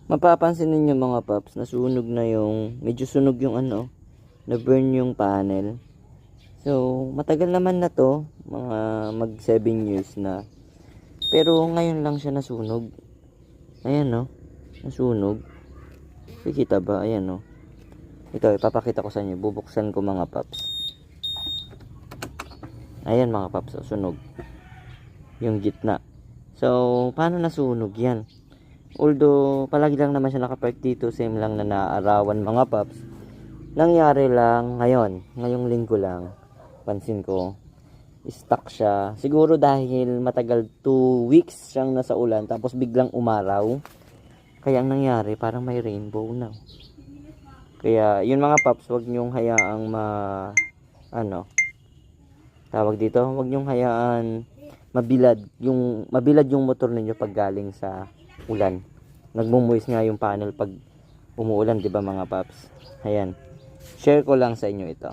Mapapansin ninyo mga paps, nasunog na yung, medyo sunog yung ano, na-burn yung panel. So, matagal naman na to, mga mag 7 years na. Pero ngayon lang siya nasunog. Ayan no, nasunog. Kikita ba? Ayan no. Ito, ipapakita ko sa inyo. Bubuksan ko mga paps. Ayan mga paps, sunog. Yung gitna. So, paano nasunog yan? Although, palagi lang naman siya nakapark dito. Same lang na naarawan mga paps. Nangyari lang ngayon. Ngayong linggo lang. Pansin ko. Stuck siya. Siguro dahil matagal 2 weeks siyang nasa ulan. Tapos biglang umaraw. Kaya ang nangyari, parang may rainbow na. Kaya, yun mga paps, wag nyong hayaang tawag dito, wag nyong hayaan mabilad yung motor ninyo pag galing sa ulan. Nagmo-moist nga yung panel pag umuulan, 'di ba mga paps? Ayan. Share ko lang sa inyo ito.